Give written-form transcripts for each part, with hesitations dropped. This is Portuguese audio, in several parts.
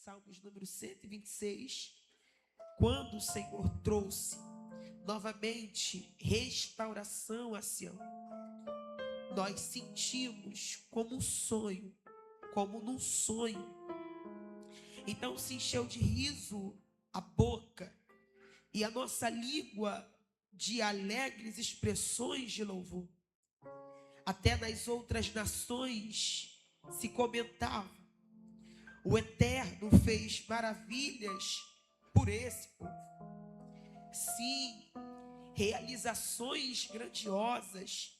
Salmos número 126, quando o Senhor trouxe novamente restauração a Sião, nós sentimos como um sonho, como num sonho. Então se encheu de riso a boca e a nossa língua de alegres expressões de louvor. Até nas outras nações se comentava: o Eterno fez maravilhas por esse povo. Sim, realizações grandiosas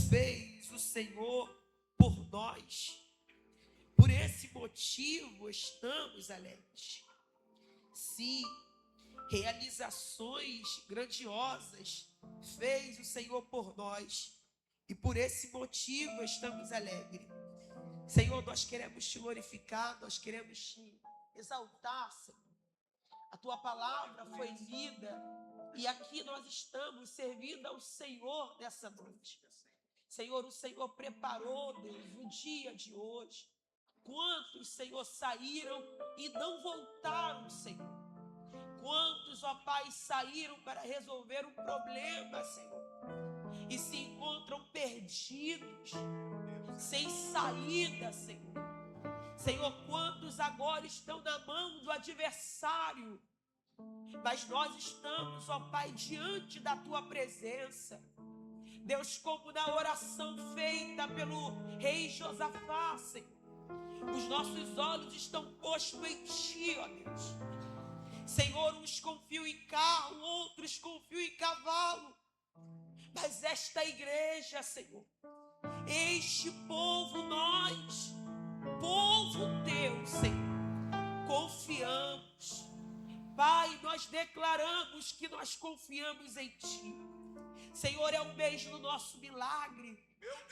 fez o Senhor por nós. Por esse motivo estamos alegres. Sim, realizações grandiosas fez o Senhor por nós. E por esse motivo estamos alegres. Senhor, nós queremos te glorificar, nós queremos te exaltar, Senhor. A tua palavra foi lida e aqui nós estamos servindo ao Senhor nessa noite. Senhor, o Senhor preparou, Deus, o dia de hoje. Quantos, Senhor, saíram e não voltaram, Senhor? Quantos, ó Pai, saíram para resolver um problema, Senhor, e se encontram perdidos, sem saída, Senhor. Senhor, quantos agora estão na mão do adversário, mas nós estamos, ó Pai, diante da tua presença. Deus, como na oração feita pelo rei Josafá, Senhor, os nossos olhos estão postos em ti, ó Deus. Senhor, uns confiam em carro, outros confiam em cavalo, mas esta igreja, Senhor, este povo, nós, povo teu, Senhor, confiamos. Pai, nós declaramos que nós confiamos em ti. Senhor, é o mês do nosso milagre.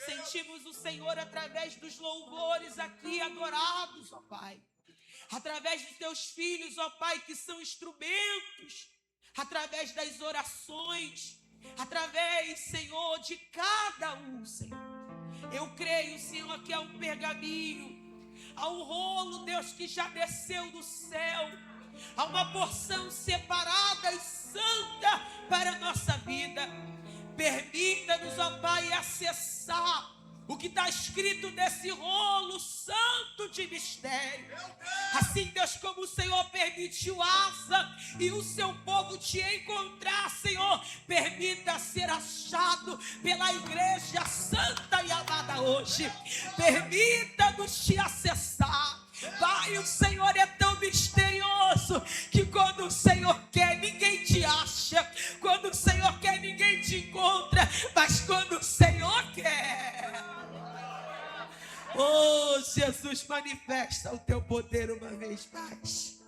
Sentimos o Senhor através dos louvores aqui adorados, ó Pai. Através dos teus filhos, ó Pai, que são instrumentos. Através das orações. Através, Senhor, de cada um, Senhor. Eu creio, Senhor, que é um pergaminho. Há um rolo, Deus, que já desceu do céu. Há uma porção separada e santa para a nossa vida. Permita-nos, ó Pai, acessar o que está escrito nesse rolo santo de mistério. Assim, Deus, como o Senhor permitiu Asa e o seu povo te encontrar, Senhor, permita ser achado pela igreja santa e amada hoje. Permita-nos te acessar. Pai, o Senhor é tão misterioso que quando o Senhor quer, ninguém te acha. Quando o Senhor quer, ninguém te encontra. Mas quando o Senhor quer, oh, Jesus, manifesta o teu poder uma vez mais.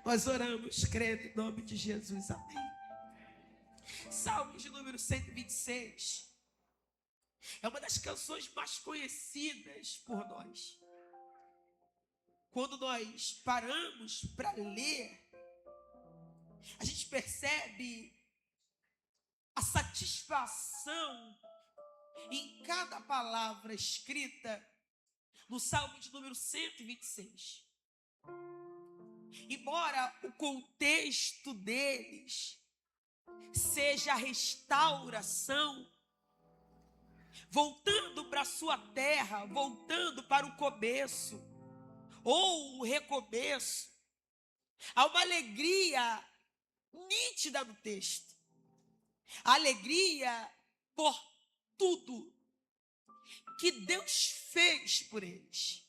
Nós oramos crendo em nome de Jesus, amém. Salmos de número 126 é uma das canções mais conhecidas por nós. Quando nós paramos para ler, a gente percebe a satisfação em cada palavra escrita no Salmo de número 126. Embora o contexto deles seja a restauração, voltando para a sua terra, voltando para o começo, ou o recomeço, há uma alegria nítida no texto. A alegria por tudo que Deus fez por eles,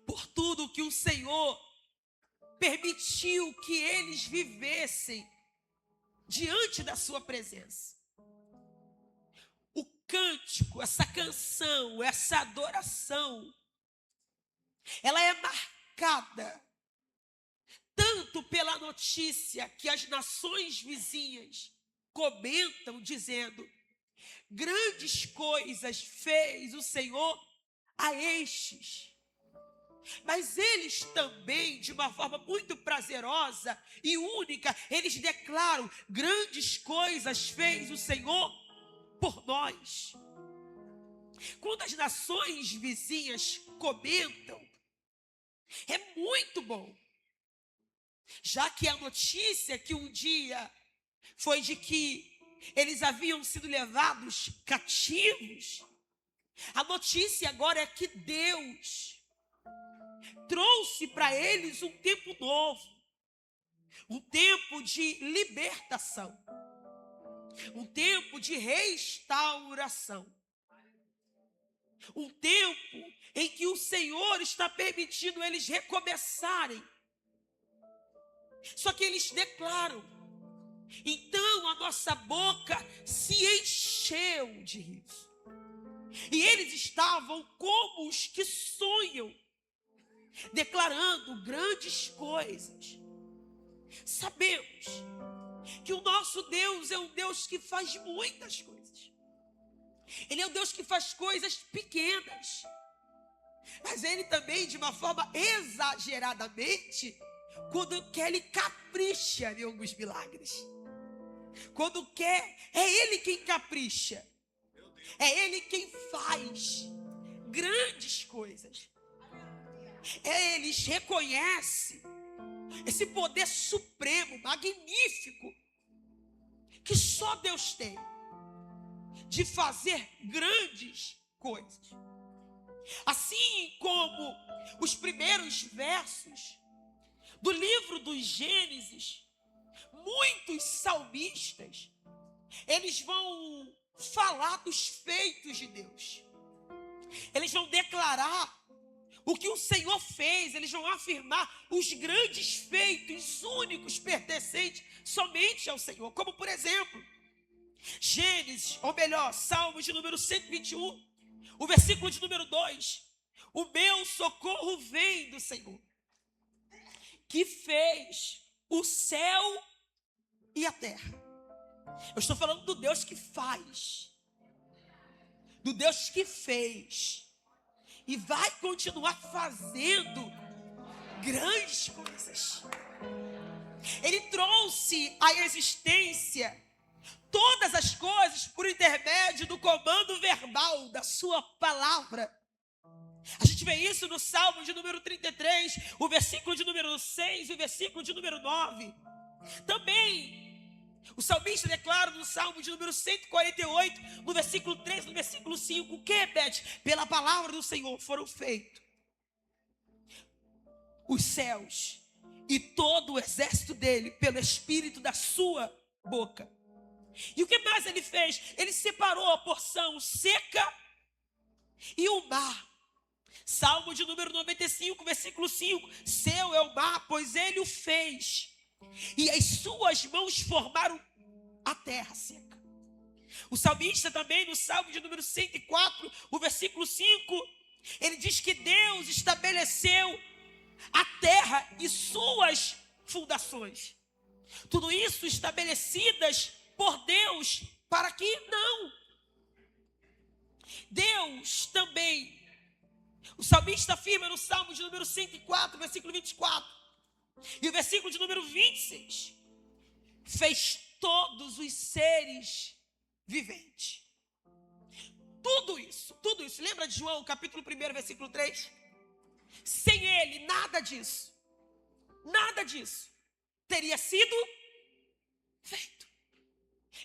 por tudo que o Senhor permitiu que eles vivessem diante da sua presença. O cântico, essa canção, essa adoração, ela é marcada tanto pela notícia que as nações vizinhas comentam, dizendo: grandes coisas fez o Senhor a estes. Mas eles também, de uma forma muito prazerosa e única, eles declaram: grandes coisas fez o Senhor por nós. Quando as nações vizinhas comentam, É muito bom. Já que a notícia que um dia foi de que eles haviam sido levados cativos, a notícia agora é que Deus trouxe para eles um tempo novo, um tempo de libertação, um tempo de restauração, um tempo em que o Senhor está permitindo eles recomeçarem. Só que eles declaram. Então a nossa boca se encheu de riso. E eles estavam como os que sonham, declarando grandes coisas. Sabemos que o nosso Deus é um Deus que faz muitas coisas. Ele é um Deus que faz coisas pequenas. Mas Ele também, de uma forma exageradamente, quando quer, Ele capricha em alguns milagres. Quando quer, é Ele quem capricha. É Ele quem faz grandes coisas. Eles reconhecem esse poder supremo, magnífico, que só Deus tem, de fazer grandes coisas. Assim como os primeiros versos do livro dos Gênesis, muitos salmistas, eles vão falar dos feitos de Deus. Eles vão declarar o que o Senhor fez. Eles vão afirmar os grandes feitos únicos pertencentes somente ao Senhor. Como, por exemplo, Gênesis, ou melhor, Salmos de número 121, o versículo de número 2. O meu socorro vem do Senhor, que fez o céu e a terra. Eu estou falando do Deus que faz, do Deus que fez e vai continuar fazendo grandes coisas. Ele trouxe à existência todas as coisas por intermédio do comando verbal da sua palavra. A gente vê isso no Salmo de número 33, o versículo de número 6 e o versículo de número 9. Também o salmista declara no Salmo de número 148, no versículo 3, no versículo 5, o que, Beth? Pela palavra do Senhor foram feitos os céus e todo o exército dele, pelo espírito da sua boca. E o que mais ele fez? Ele separou a porção seca e o mar. Salmo de número 95, versículo 5. Seu é o mar, pois ele o fez, e as suas mãos formaram a terra seca. O salmista também, no Salmo de número 104, o versículo 5, ele diz que Deus estabeleceu a terra e suas fundações. Tudo isso estabelecidas por Deus, para que não. Deus também, o salmista afirma no Salmo de número 104, versículo 24, e o versículo de número 26, fez todos os seres viventes. Tudo isso, lembra de João, capítulo 1, versículo 3? Sem ele, nada disso teria sido feito.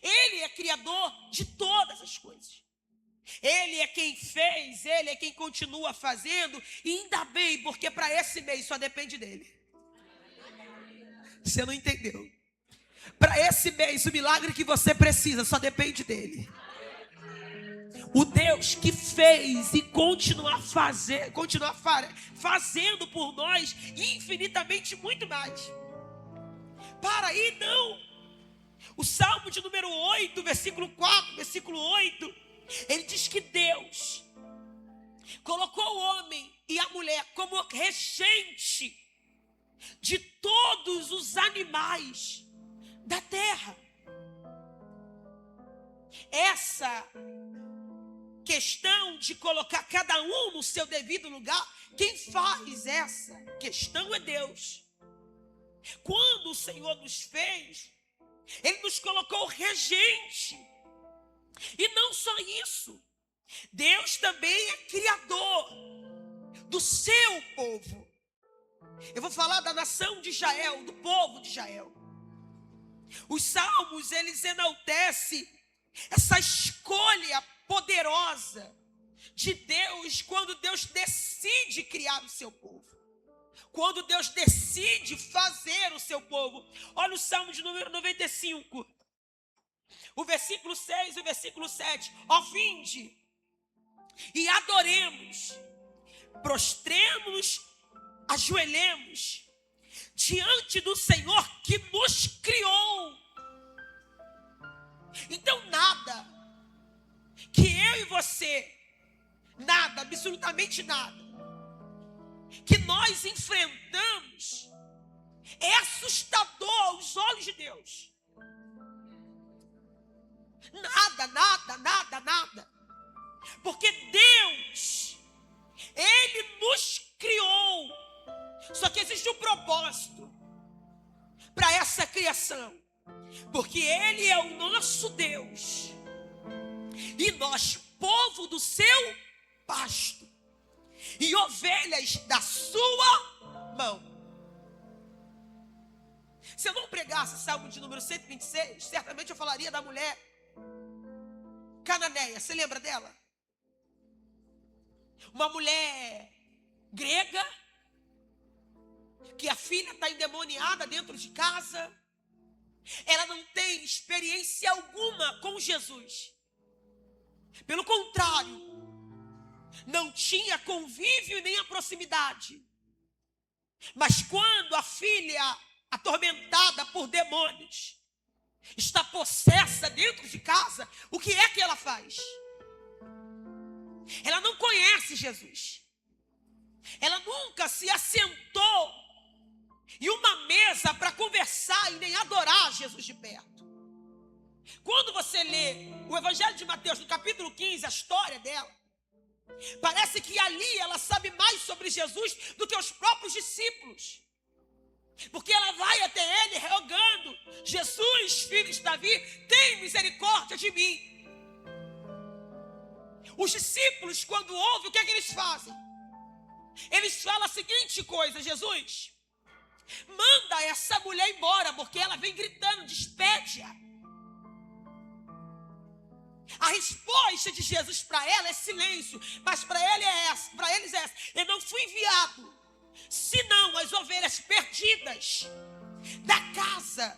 Ele é criador de todas as coisas. Ele é quem fez, ele é quem continua fazendo, e ainda bem, porque para esse mês só depende dele. Você não entendeu? Para esse mês, o milagre que você precisa só depende dele. O Deus que fez e continuar fazendo por nós infinitamente muito mais. Para aí não. O Salmo de número 8, versículo 4, versículo 8, ele diz que Deus colocou o homem e a mulher como regente de todos os animais da terra. Essa questão de colocar cada um no seu devido lugar, quem faz essa questão é Deus. Quando o Senhor nos fez, Ele nos colocou regente. E não só isso, Deus também é criador do seu povo. Eu vou falar da nação de Israel, do povo de Israel. Os salmos, eles enaltecem essa escolha poderosa de Deus quando Deus decide criar o seu povo. Quando Deus decide fazer o seu povo. Olha o Salmo de número 95. O versículo 6 e o versículo 7. Ó, vinde e adoremos, prostremos-nos, ajoelhemos diante do Senhor que nos criou. Então nada que eu e você, nada, absolutamente nada, que nós enfrentamos é assustador aos olhos de Deus. Nada, nada, nada, nada. Porque Deus, Ele nos criou. Só que existe um propósito para essa criação. Porque Ele é o nosso Deus. E nós, povo do seu pasto. E ovelhas da sua mão. Se eu não pregasse Salmo de número 126, certamente eu falaria da mulher cananeia. Você lembra dela? Uma mulher grega, que a filha está endemoniada dentro de casa. Ela não tem experiência alguma com Jesus. Pelo contrário, não tinha convívio nem a proximidade. Mas quando a filha, atormentada por demônios, está possessa dentro de casa, o que é que ela faz? Ela não conhece Jesus. Ela nunca se assentou em uma mesa para conversar e nem adorar Jesus de perto. Quando você lê o Evangelho de Mateus, no capítulo 15, a história dela, parece que ali ela sabe mais sobre Jesus do que os próprios discípulos. Porque ela vai até ele rogando: Jesus, filho de Davi, tem misericórdia de mim. Os discípulos, quando ouvem, o que é que eles fazem? Eles falam a seguinte coisa: Jesus, manda essa mulher embora, porque ela vem gritando, despede-a. A resposta de Jesus para ela é silêncio, mas para eles é essa: eu não fui enviado senão as ovelhas perdidas da casa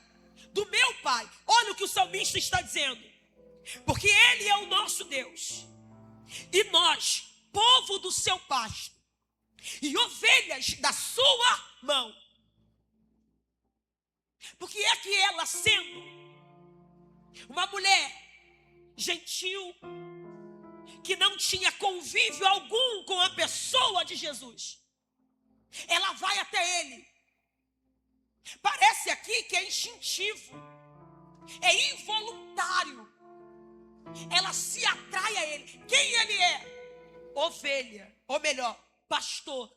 do meu pai. Olha o que o salmista está dizendo: porque ele é o nosso Deus, e nós, povo do seu pasto, e ovelhas da sua mão. Porque é que ela, sendo uma mulher gentil, que não tinha convívio algum com a pessoa de Jesus, ela vai até ele. Parece aqui que é instintivo, é involuntário. Ela se atrai a ele. Quem ele é? Ovelha, ou melhor, pastor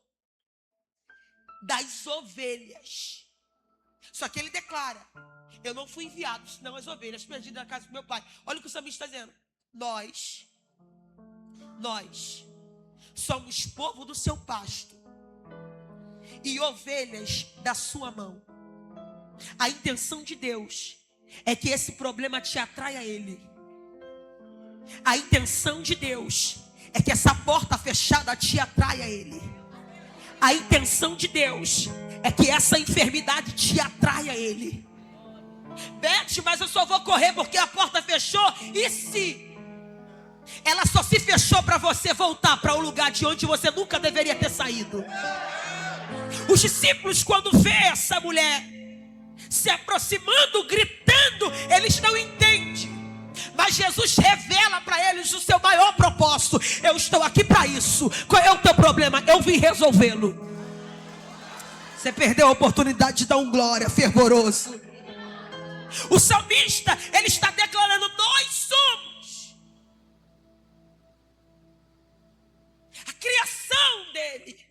das ovelhas. Só que ele declara: eu não fui enviado senão as ovelhas perdidas da casa do meu pai. Olha o que o salmista está dizendo: nós somos povo do seu pasto e ovelhas da sua mão. A intenção de Deus é que esse problema te atraia a ele. A intenção de Deus é que essa porta fechada te atraia a ele. A intenção de Deus é que essa enfermidade te atraia a ele. Beth, mas eu só vou correr porque a porta fechou. E se ela só se fechou para você voltar para o lugar de onde você nunca deveria ter saído? Os discípulos, quando vê essa mulher se aproximando, gritando, eles não entendem. Mas Jesus revela para eles o seu maior propósito: eu estou aqui para isso. Qual é o teu problema? Eu vim resolvê-lo. Você perdeu a oportunidade de dar um glória fervoroso. O salmista, ele está declarando: nós somos a criação dele,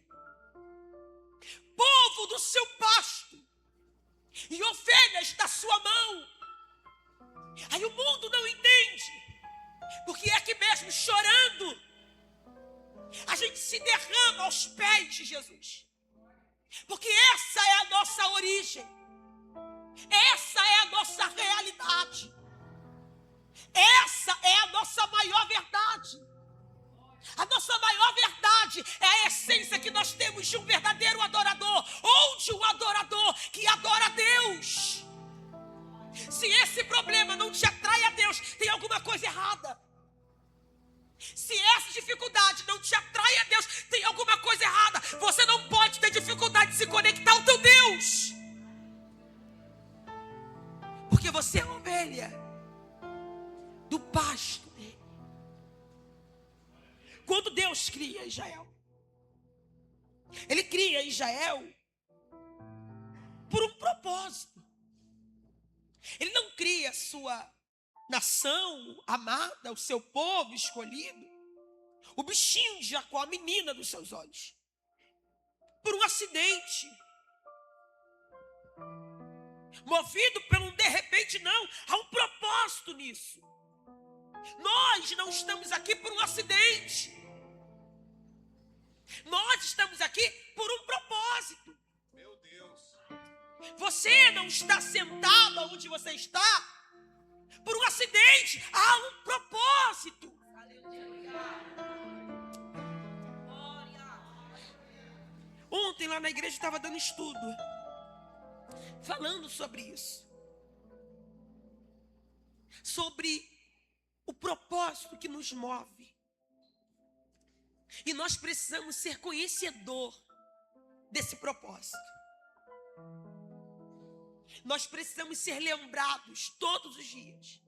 povo do seu pasto e ovelhas da sua mão. Aí o mundo não entende, porque é que mesmo chorando, a gente se derrama aos pés de Jesus. Porque essa é a nossa origem. Essa é a nossa realidade. Essa é a nossa maior verdade. A nossa maior verdade é a essência que nós temos de um verdadeiro adorador, ou de um adorador que adora a Deus. Se esse problema não te atrai a Deus, tem alguma coisa errada. Se essa dificuldade não te atrai a Deus, tem alguma coisa errada. Você não pode ter dificuldade de se conectar ao teu Deus, porque você é ovelha do pasto dele. Quando Deus cria Israel, Ele cria Israel por um propósito. Ele não cria a sua nação amada, o seu povo escolhido, o bichinho de Jacó, a menina dos seus olhos, por um acidente, movido pelo de repente, não. Há um propósito nisso. Nós não estamos aqui por um acidente. Nós estamos aqui por um propósito. Meu Deus. Você não está sentado onde você está por um acidente. Há um propósito. Ontem lá na igreja estava dando estudo, falando sobre isso. Sobre o propósito que nos move. E nós precisamos ser conhecedor desse propósito. Nós precisamos ser lembrados todos os dias.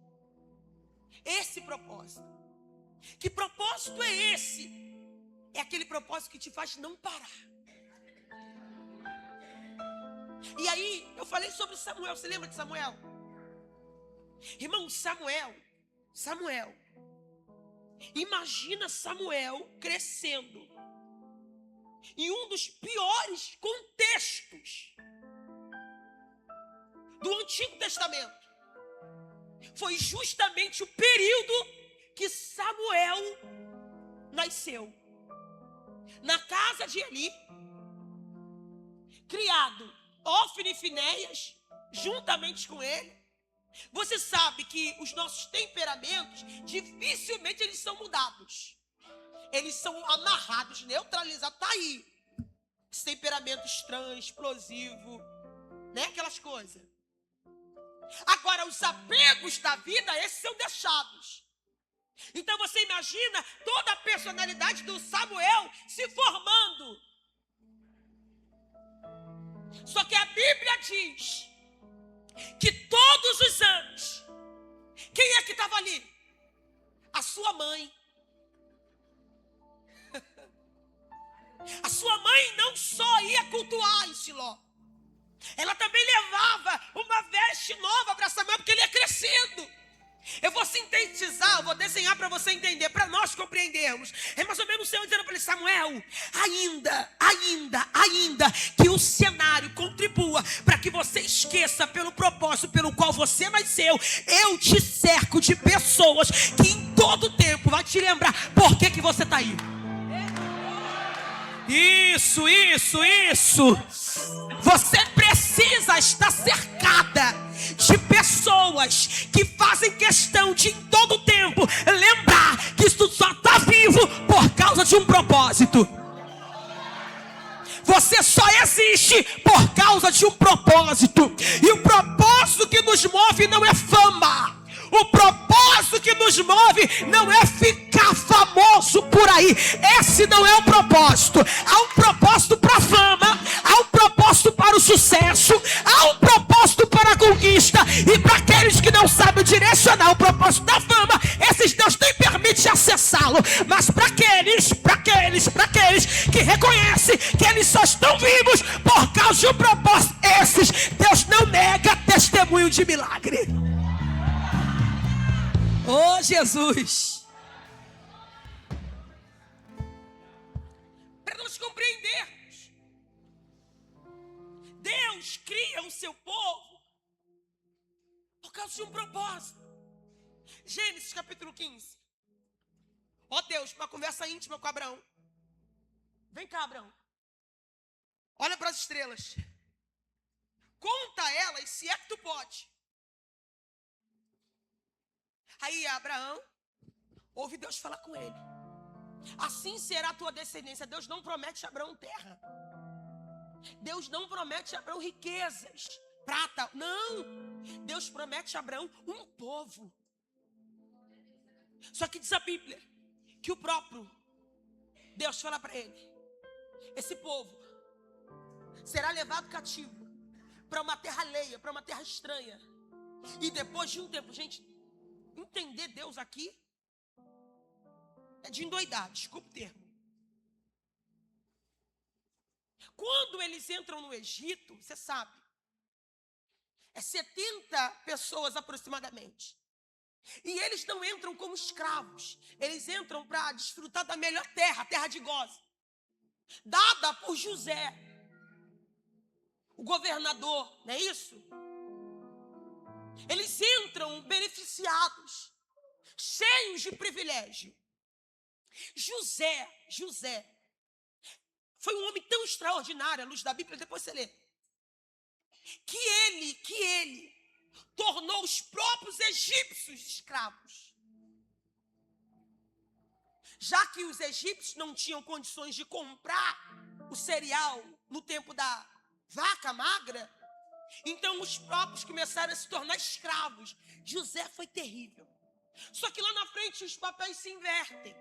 Esse propósito. Que propósito é esse? É aquele propósito que te faz não parar. E aí, eu falei sobre Samuel. Você lembra de Samuel? Irmão, Samuel. Imagina Samuel crescendo em um dos piores contextos do Antigo Testamento. Foi justamente o período que Samuel nasceu. Na casa de Eli, criado Ofni e Finéias, juntamente com ele. Você sabe que os nossos temperamentos, dificilmente eles são mudados. Eles são amarrados, neutralizados. Está aí. Esse temperamento estranho, explosivo, né? Aquelas coisas. Agora, os apegos da vida, esses são deixados. Então você imagina toda a personalidade do Samuel se formando. Só que a Bíblia diz que todos os anos, quem é que estava ali? A sua mãe. A sua mãe não só ia cultuar em Siló, ela também levava uma veste nova para Samuel, porque ele ia crescendo. Eu vou sintetizar, eu vou desenhar para você entender, para nós compreendermos. É mais ou menos o Senhor dizendo para ele: Samuel, ainda que o cenário contribua para que você esqueça pelo propósito pelo qual você nasceu, eu te cerco de pessoas que em todo tempo vai te lembrar por que você está aí. Isso. Você precisa estar cercada de pessoas que fazem questão de em todo tempo lembrar que tu só está vivo por causa de um propósito. Você só existe por causa de um propósito. E o propósito que nos move não é fama. O propósito que nos move não é ficar famoso por aí. Esse não é o propósito. Há um propósito para a fama, há um propósito para o sucesso, há um propósito para a conquista. E para aqueles que não sabem direcionar o propósito da fama, esses Deus nem permite acessá-lo. Mas para aqueles que reconhecem que eles só estão vivos por causa de um propósito, esses Deus não nega testemunho de milagre. Oh, Jesus! Para nós compreendermos, Deus cria o seu povo por causa de um propósito. Gênesis capítulo 15. Ó Deus, uma conversa íntima com Abraão. Vem cá, Abraão. Olha para as estrelas. Conta elas, se é que tu pode. Aí Abraão ouve Deus falar com ele. Assim será a tua descendência. Deus não promete a Abraão terra. Deus não promete a Abraão riquezas, prata. Não. Deus promete a Abraão um povo. Só que diz a Bíblia que o próprio Deus fala para ele: esse povo será levado cativo para uma terra alheia, para uma terra estranha. E depois de um tempo, gente, entender Deus aqui é de endoidar, desculpa o termo. Quando eles entram no Egito, você sabe, é 70 pessoas aproximadamente. E eles não entram como escravos, eles entram para desfrutar da melhor terra, a terra de Gósen, dada por José, o governador, não é isso? Eles entram beneficiados, cheios de privilégio. José foi um homem tão extraordinário, à luz da Bíblia, depois você lê, que ele tornou os próprios egípcios escravos. Já que os egípcios não tinham condições de comprar o cereal no tempo da vaca magra, então os próprios começaram a se tornar escravos. José foi terrível. Só que lá na frente os papéis se invertem.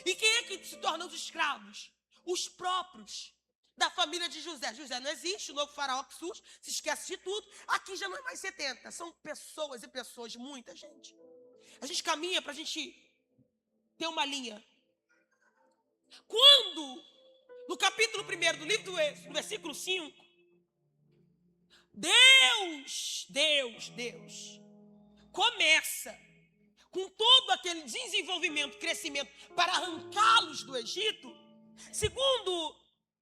E quem é que se torna os escravos? Os próprios da família de José. José não existe, o novo faraó que surge, se esquece de tudo. Aqui já não é mais 70, são pessoas e pessoas, muita gente. A gente caminha para a gente ter uma linha. Quando, no capítulo 1 do livro do Êxodo, no versículo 5, Deus começa com todo aquele desenvolvimento, crescimento para arrancá-los do Egito, segundo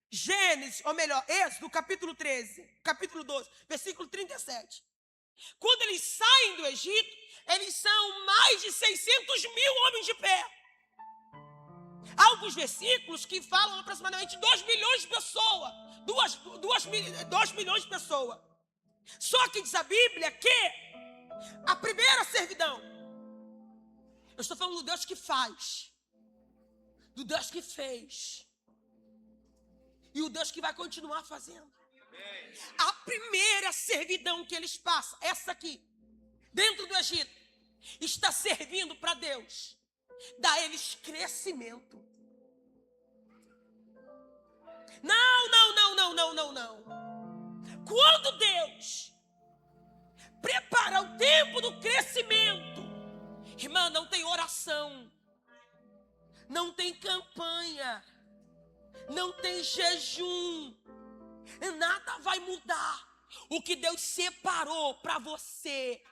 Gênesis, ou melhor, Êxodo, capítulo 13, capítulo 12, versículo 37. Quando eles saem do Egito, eles são mais de 600 mil homens de pé. Há alguns versículos que falam aproximadamente 2 milhões de pessoas. 2 milhões de pessoas. Só que diz a Bíblia que a primeira servidão, eu estou falando do Deus que faz, do Deus que fez e o Deus que vai continuar fazendo. A primeira servidão que eles passam, essa aqui, dentro do Egito, está servindo para Deus dar a eles crescimento. Não. Quando Deus prepara o tempo do crescimento, irmã, não tem oração, não tem campanha, não tem jejum, nada vai mudar o que Deus separou para você,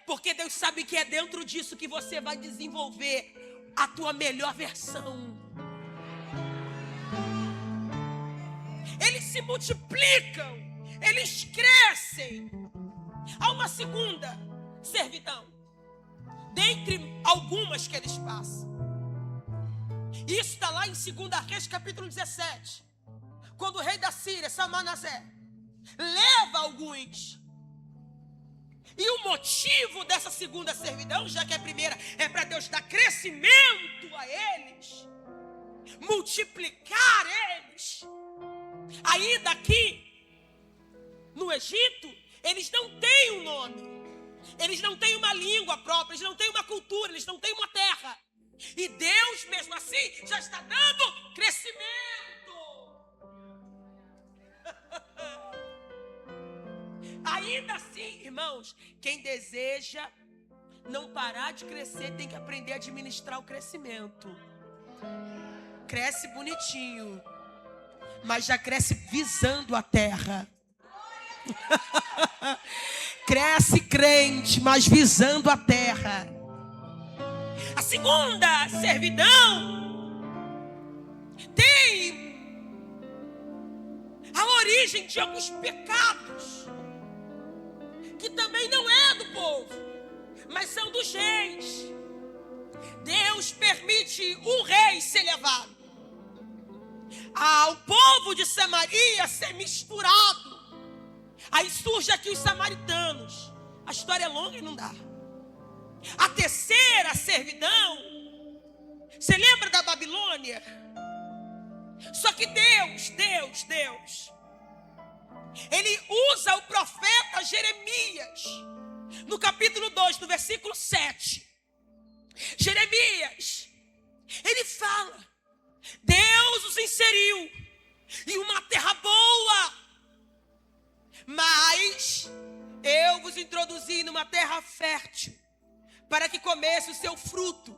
porque Deus sabe que é dentro disso que você vai desenvolver a tua melhor versão. Eles se multiplicam, eles crescem. Há uma segunda servidão, dentre algumas que eles passam. Isso está lá em 2 Reis, capítulo 17. Quando o rei da Síria, Salmanasé, leva alguns. E o motivo dessa segunda servidão, já que a primeira é para Deus dar crescimento a eles, multiplicar eles. Ainda aqui, no Egito, eles não têm um nome, eles não têm uma língua própria, eles não têm uma cultura, eles não têm uma terra. E Deus, mesmo assim, já está dando crescimento. Ainda assim, irmãos, quem deseja não parar de crescer tem que aprender a administrar o crescimento. Cresce bonitinho, mas já cresce visando a terra. Cresce crente, mas visando a terra. A segunda servidão tem a origem de alguns pecados que também não é do povo, mas são dos reis. Deus permite um rei ser levado. ao povo de Samaria ser misturado. Aí surge aqui os samaritanos. A história é longa e não dá. A terceira servidão, você lembra da Babilônia? Só que Deus, Ele usa o profeta Jeremias, no capítulo 2, no versículo 7. Jeremias, ele fala: Deus os inseriu em uma terra boa, mas eu vos introduzi numa terra fértil, para que comesse o seu fruto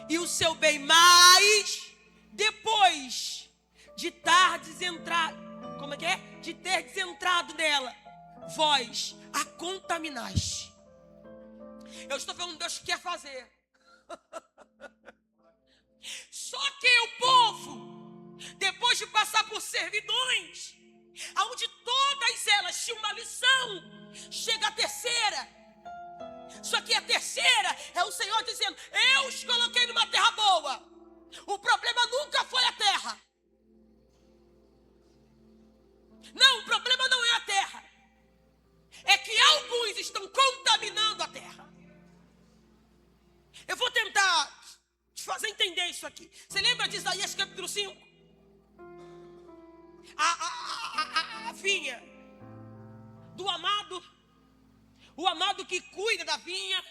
e o seu bem. Mas depois de de ter desentrado nela, vós a contaminaste. Eu estou falando, Deus quer fazer. Só que o povo, depois de passar por servidões, onde todas elas tinham uma lição, chega a terceira. Só que a terceira é o Senhor dizendo: eu os coloquei numa terra boa. O problema nunca foi a terra. Não, o problema não é a terra. É que alguns estão contaminando a terra. Eu vou tentar te fazer entender isso aqui. Você lembra de Isaías capítulo 5? A vinha do amado, o amado que cuida da vinha,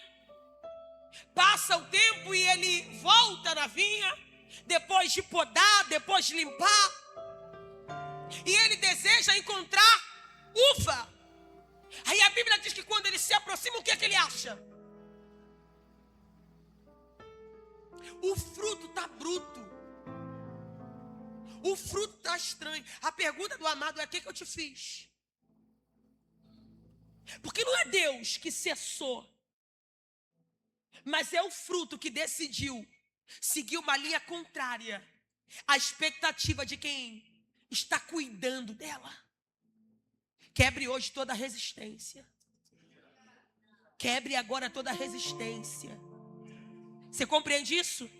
passa o tempo e ele volta na vinha, depois de podar, depois de limpar, e ele deseja encontrar uva. Aí a Bíblia diz que quando ele se aproxima, o que é que ele acha? O fruto está bruto. O fruto está estranho. A pergunta do amado é: o que eu te fiz? Porque não é Deus que cessou, mas é o fruto que decidiu seguir uma linha contrária à expectativa de quem está cuidando dela. Quebre hoje toda a resistência. Quebre agora toda a resistência. Você compreende isso?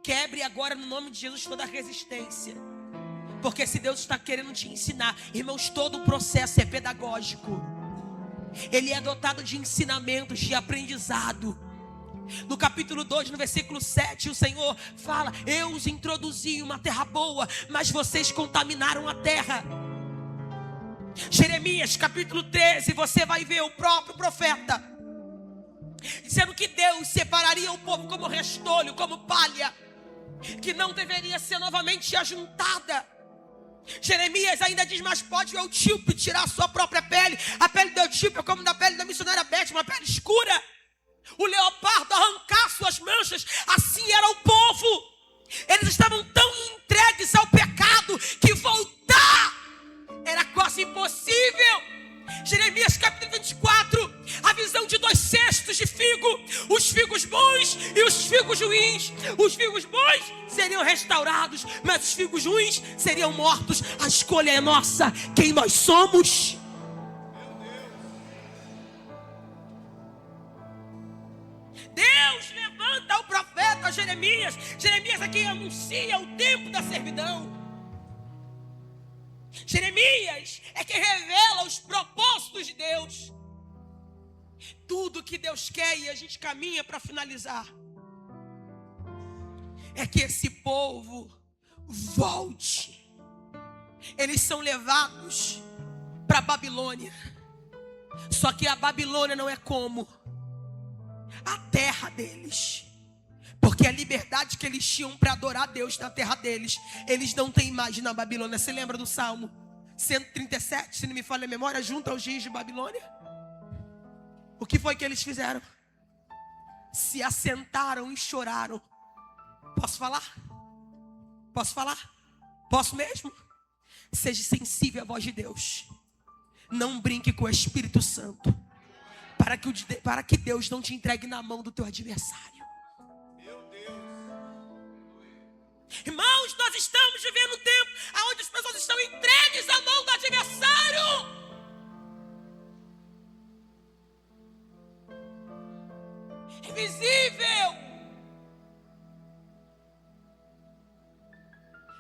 Quebre agora no nome de Jesus toda a resistência. Porque se Deus está querendo te ensinar, irmãos, todo o processo é pedagógico. Ele é dotado de ensinamentos, de aprendizado. No capítulo 2, no versículo 7, o Senhor fala: eu os introduzi em uma terra boa, mas vocês contaminaram a terra. Jeremias capítulo 13, você vai ver o próprio profeta dizendo que Deus separaria o povo como restolho, como palha, que não deveria ser novamente ajuntada. Jeremias ainda diz: mas pode o etíope tirar a sua própria pele. A pele do etíope é como da pele da missionária Beth, uma pele escura. O leopardo arrancar suas manchas. Assim era o povo. Eles estavam tão entregues ao pecado que voltar era quase impossível. Jeremias capítulo 24, a visão de 2 cestos de figo, os figos bons e os figos ruins. Os figos bons seriam restaurados, mas os figos ruins seriam mortos. A escolha é nossa, quem nós somos. Deus levanta o profeta Jeremias. Jeremias aqui anuncia o tempo da servidão. Jeremias é quem revela os propósitos de Deus. Tudo que Deus quer, e a gente caminha para finalizar, é que esse povo volte. Eles são levados para a Babilônia. Só que a Babilônia não é como a terra deles, porque a liberdade que eles tinham para adorar a Deus na terra deles, eles não têm mais na Babilônia. Você lembra do Salmo 137, se não me falha a memória, junto aos dias de Babilônia? O que foi que eles fizeram? Se assentaram e choraram. Posso falar? Posso falar? Posso mesmo? Seja sensível à voz de Deus. Não brinque com o Espírito Santo, para que Deus não te entregue na mão do teu adversário. Irmãos, nós estamos vivendo um tempo onde as pessoas estão entregues à mão do adversário. É visível.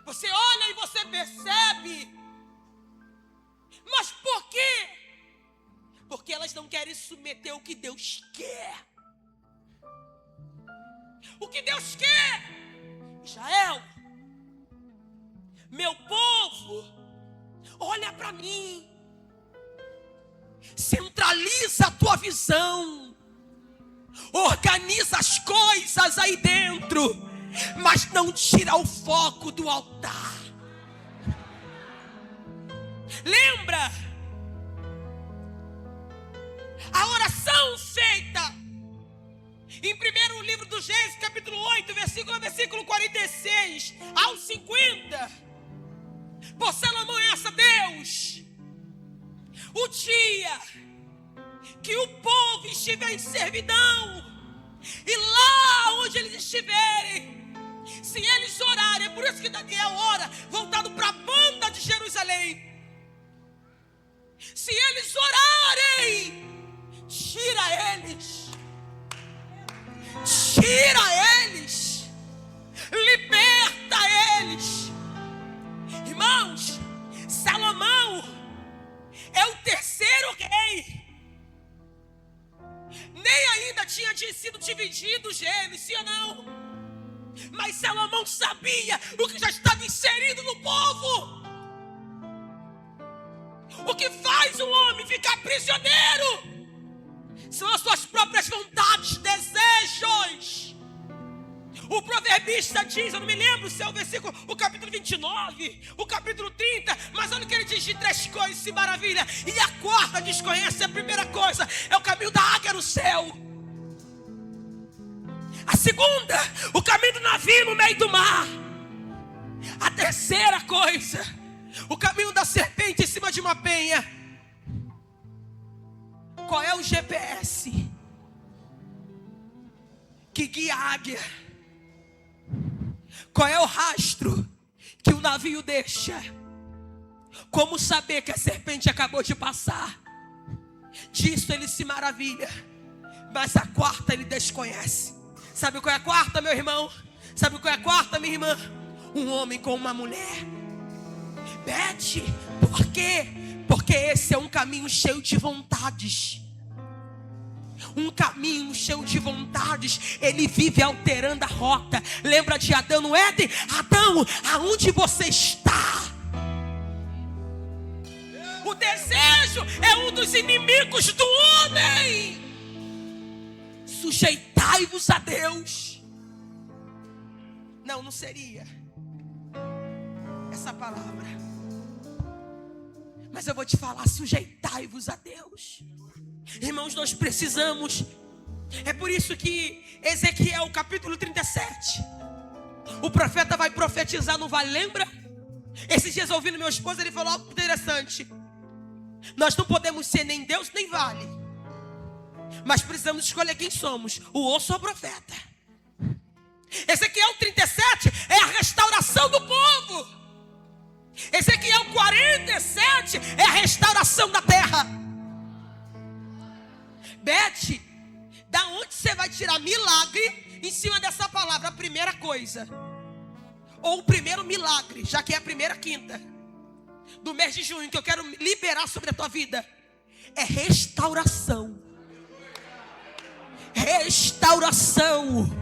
Você olha e você percebe mas não querem submeter o que Deus quer. O que Deus quer? Israel, meu povo, olha para mim. Centraliza a tua visão. Organiza as coisas aí dentro, mas não tira o foco do altar. Lembra? A oração feita em primeiro livro do Gênesis, capítulo 8, versículo 46 ao 50. Por Salomão é essa, Deus, o dia que o povo estiver em servidão, e lá onde eles estiverem, se eles orarem, é por isso que Daniel ora voltado para a banda de Jerusalém. Se eles orarem, tira eles, liberta eles. Irmãos, Salomão é o terceiro rei. Nem ainda tinha sido dividido Gênesis, sim ou não? Mas Salomão sabia o que já estava inserido no povo. O que faz um homem ficar prisioneiro são as suas próprias vontades, desejos. O proverbista diz, eu não me lembro se é o versículo, o capítulo 29, o capítulo 30, mas olha o que ele diz: de 3 coisas se maravilha, e a quarta desconhece. A primeira coisa é o caminho da águia no céu. A segunda, o caminho do navio no meio do mar. A terceira coisa, o caminho da serpente em cima de uma penha. Qual é o GPS que guia a águia? Qual é o rastro que o navio deixa? Como saber que a serpente acabou de passar? Disso ele se maravilha, mas a quarta ele desconhece. Sabe qual é a quarta, meu irmão? Sabe qual é a quarta, minha irmã? Um homem com uma mulher. Bete, por quê? Porque esse é um caminho cheio de vontades. Um caminho cheio de vontades. Ele vive alterando a rota. Lembra de Adão no Éden? Adão, aonde você está? O desejo é um dos inimigos do homem. Sujeitai-vos a Deus. Não seria essa palavra, mas eu vou te falar: sujeitai-vos a Deus. Irmãos, nós precisamos. É por isso que Ezequiel capítulo 37, o profeta vai profetizar no vale. Lembra? Esses dias ouvindo meu esposo, ele falou algo interessante: nós não podemos ser nem Deus nem vale, mas precisamos escolher quem somos, o osso ou o profeta. Ezequiel 37 é a restauração do povo. Ezequiel 47 é a restauração da terra. Bete, da onde você vai tirar milagre em cima dessa palavra? A primeira coisa, ou o primeiro milagre, já que é a primeira quinta do mês de junho, que eu quero liberar sobre a tua vida, é restauração. Restauração.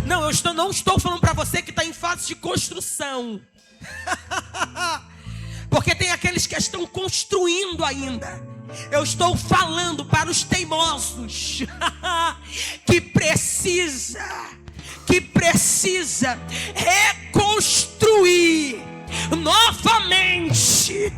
Não, eu não estou falando para você que está em fase de construção. Porque tem aqueles que estão construindo ainda. Eu estou falando para os teimosos que precisa reconstruir novamente.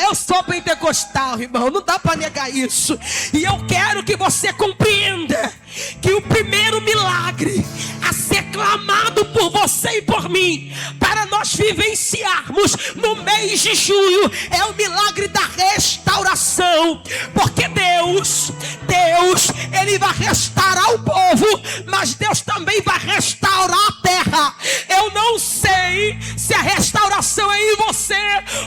Eu sou pentecostal, irmão, não dá para negar isso. E eu quero que você compreenda que o primeiro milagre a ser clamado por você e por mim, para nós vivenciarmos no mês de junho, é o milagre da restauração. Porque Deus, Ele vai restaurar o povo, mas Deus também vai restaurar a terra. Eu não sei se a restauração é em você,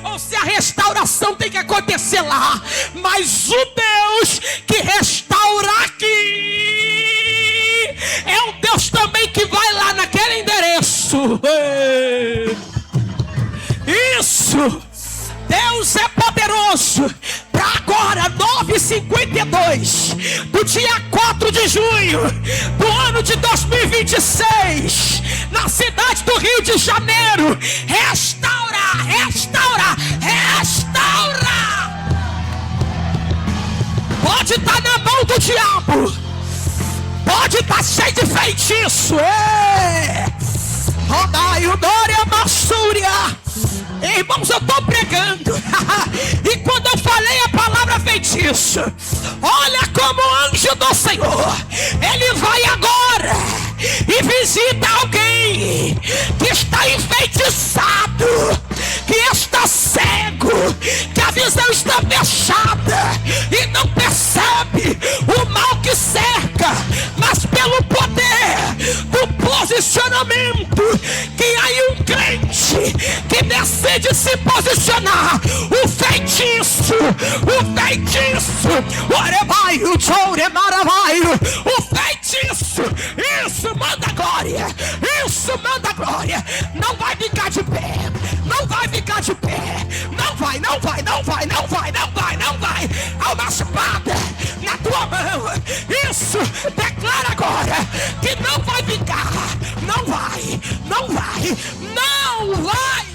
ou se a restauração tem que acontecer lá, mas o Deus que restaura aqui é um Deus também que vai lá naquele endereço. Isso! Deus é poderoso 52, do dia 4 de junho do ano de 2026, na cidade do Rio de Janeiro. Restaura, restaura, restaura. Pode estar na mão do diabo, pode estar cheio de feitiço. Irmãos, eu estou pregando e quando eu falei a palavra feitiço, olha como o anjo do Senhor, ele vai agora e visita alguém que está enfeitiçado, que está cego, que a visão está fechada e não percebe o mal que cerca, mas pelo poder do posicionamento, que aí um crente que decide se posicionar, o feitiço, o feitiço, isso manda glória, isso manda glória. Não vai ficar de pé, não vai ficar de pé, não vai, não vai, não vai, não vai, não vai, não vai. Há uma espada na tua mão, isso, declara agora que não vai ficar, não vai, não vai, não vai.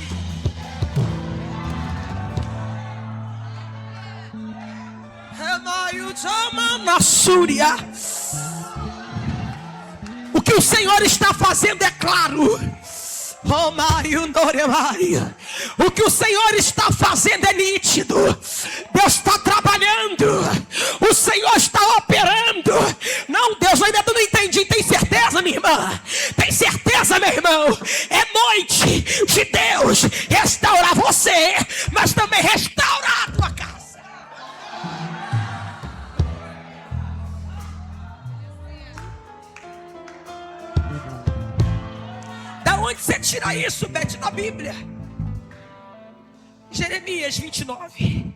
O que o Senhor está fazendo é claro. O que o Senhor está fazendo é nítido. Deus está trabalhando, o Senhor está operando. Não, Deus, ainda não entendi. Tem certeza, minha irmã? Tem certeza, meu irmão? É noite de Deus restaurar você, mas também restaurar a tua casa. Onde você tira isso, Beth, da Bíblia? Jeremias 29.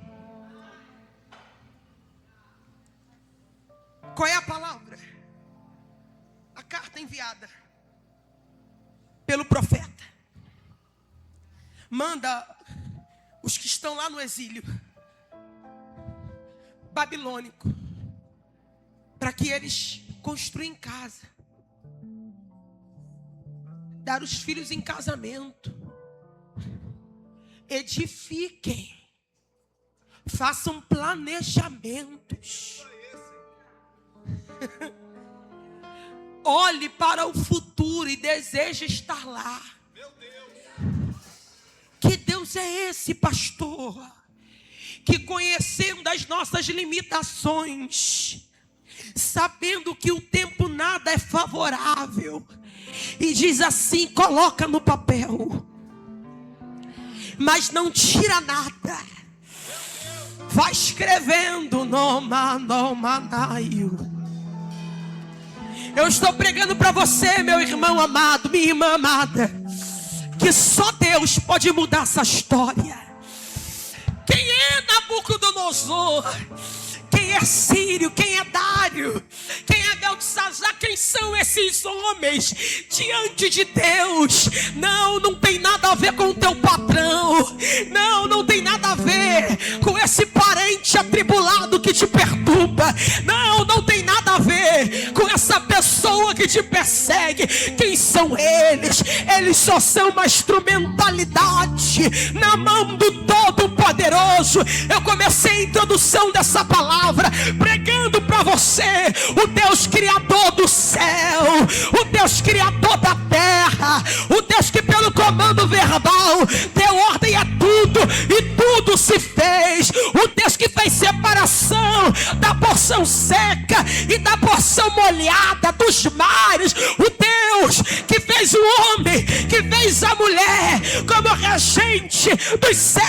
Qual é a palavra? A carta enviada pelo profeta. Manda os que estão lá no exílio babilônico, para que eles construam casa, dar os filhos em casamento, edifiquem, façam planejamentos, olhe para o futuro e deseje estar lá. Que Deus é esse, pastor, que conhecendo as nossas limitações, sabendo que o tempo nada é favorável, e diz assim, coloca no papel, mas não tira nada, vai escrevendo. Eu estou pregando para você, meu irmão amado, minha irmã amada, que só Deus pode mudar essa história. Quem é Nabucodonosor? Quem é Sírio? Quem é Dário? Quem é Beltesazar? Quem são esses homens diante de Deus? Não tem nada a ver com o teu patrão. Não tem nada a ver com esse parente atribulado que te perturba. Não tem nada a ver com essa pessoa que te persegue. Quem são eles? Eles só são uma instrumentalidade na mão do Todo-Poderoso. Eu comecei a introdução dessa palavra pregando para você o Deus criador do céu, o Deus criador da terra, o Deus que pelo comando verbal deu ordem a tudo e tudo se fez, o Deus que fez separação da porção seca e da porção molhada dos mares, o Deus que fez o homem, que fez a mulher como regente dos céus.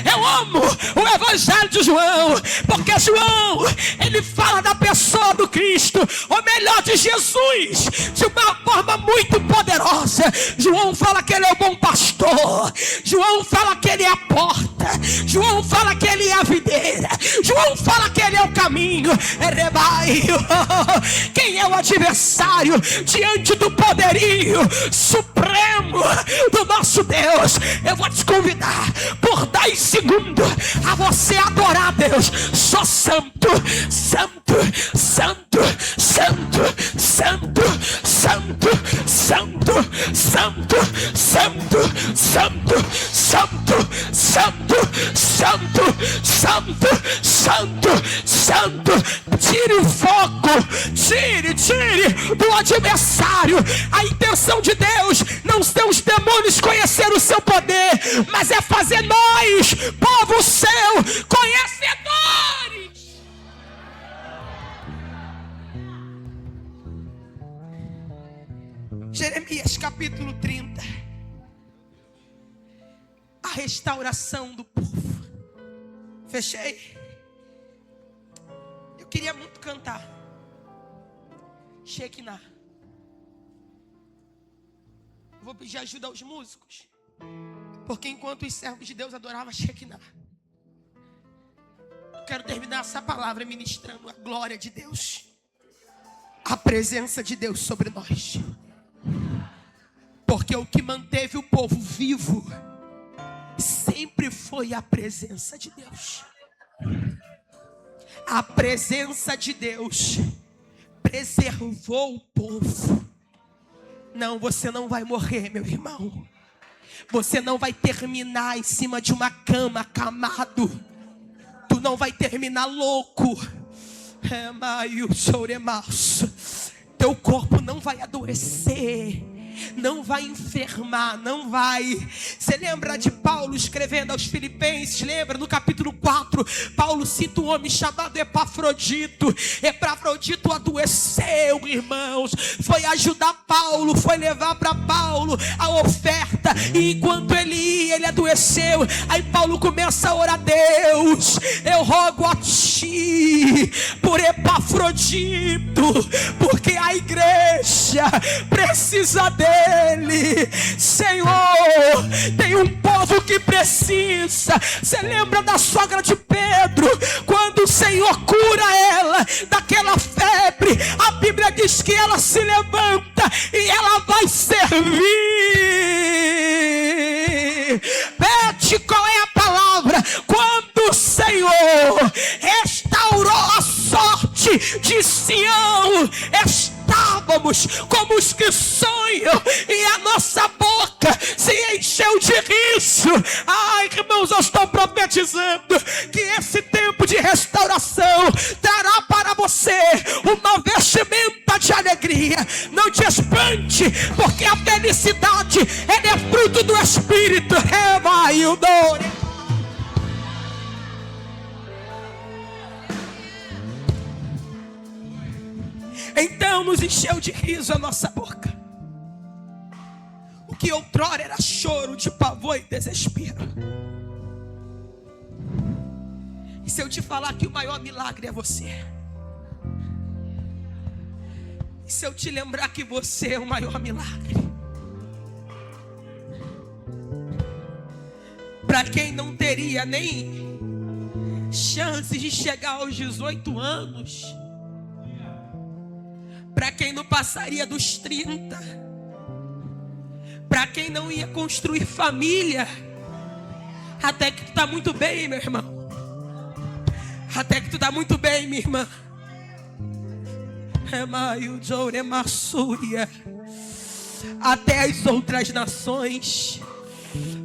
Eu amo o Evangelho de João, porque João, ele fala da pessoa do Cristo, ou melhor, de Jesus, de uma forma muito poderosa. João fala que ele é o bom pastor, João fala que ele é a porta, João fala que ele é a videira, João fala que ele é o caminho. Quem é o adversário diante do poderio supremo do nosso Deus? Eu vou te convidar por dar 10 segundos a você adorar a Deus. Só santo, santo, santo, santo, santo, santo, santo, santo, santo, santo, santo, santo, santo, santo, santo, santo. Tire o foco, tire do adversário. A intenção de Deus não são os demônios conhecer o seu poder, mas é fazer nós, povo seu, conhecedores. Jeremias capítulo 30. A restauração do povo. Fechei. Eu queria muito cantar Shekinah. Eu vou pedir ajuda aos músicos, porque enquanto os servos de Deus adoravam Shekinah, eu quero terminar essa palavra ministrando a glória de Deus, a presença de Deus sobre nós. Porque o que manteve o povo vivo sempre foi a presença de Deus. A presença de Deus preservou o povo. Não, você não vai morrer, meu irmão. Você não vai terminar em cima de uma cama acamado. Tu não vai terminar louco. Teu corpo não vai adoecer, não vai enfermar, não vai. Você lembra de Paulo escrevendo aos Filipenses? Lembra no capítulo 4? Paulo cita um homem chamado Epafrodito. Epafrodito adoeceu, irmãos. Foi ajudar Paulo, foi levar para Paulo a oferta. E enquanto ele ia, ele adoeceu. Aí Paulo começa a orar: Deus, eu rogo a ti por Epafrodito, porque a igreja precisa dele. Senhor, tem um povo que precisa. Você lembra da sogra de Pedro? Quando o Senhor cura ela daquela febre, a Bíblia diz que ela se levanta e ela vai servir. Pede qual é a palavra. Quando o Senhor restaurou a sorte de Sião, estávamos como os que sonham, e a nossa boca se encheu de riso. Ai, irmãos, eu estou profetizando que esse tempo de restauração trará para você uma vestimenta de alegria. Não te espante, porque a felicidade ela é fruto do Espírito. Então nos encheu de riso a nossa boca. O que outrora era choro de pavor e desespero. E se eu te falar que o maior milagre é você? E se eu te lembrar que você é o maior milagre? Para quem não teria nem chance de chegar aos 18 anos, para quem não passaria dos 30, para quem não ia construir família, até que tu está muito bem, meu irmão, até que tu está muito bem, minha irmã. Até as outras nações.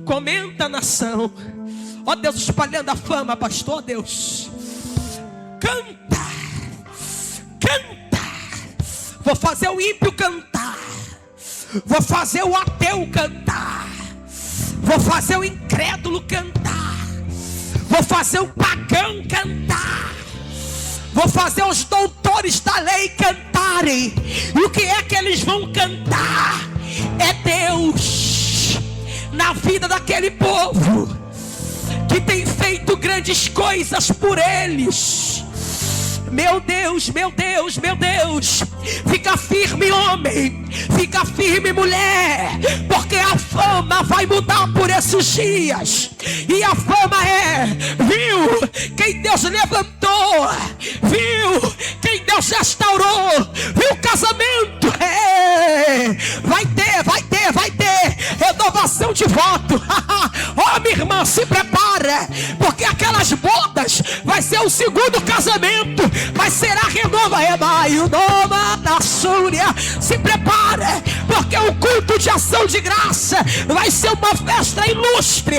Comenta a nação. Ó Deus, espalhando a fama, pastor. Ó Deus, canta, canta. Vou fazer o ímpio cantar, vou fazer o ateu cantar, vou fazer o incrédulo cantar, vou fazer o pagão cantar, vou fazer os doutores da lei cantarem. E o que é que eles vão cantar? É Deus na vida daquele povo que tem feito grandes coisas por eles. Meu Deus, meu Deus, meu Deus. Fica firme, homem. Fica firme, mulher. Porque a fama vai mudar por esses dias. E a fama é: viu quem Deus levantou? Viu quem Deus restaurou? Viu o casamento? Vai ter renovação de voto. Ó, minha irmã, se prepare. prepara, porque aquelas bodas vai ser o segundo casamento, mas será renova Emaio, nova da Súria. Se prepara, porque o culto de ação de graça vai ser uma festa ilustre.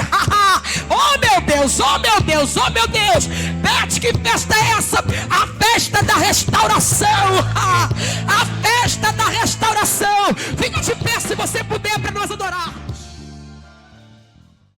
Oh meu Deus, oh meu Deus, oh meu Deus. Beth, que festa é essa? A festa da restauração.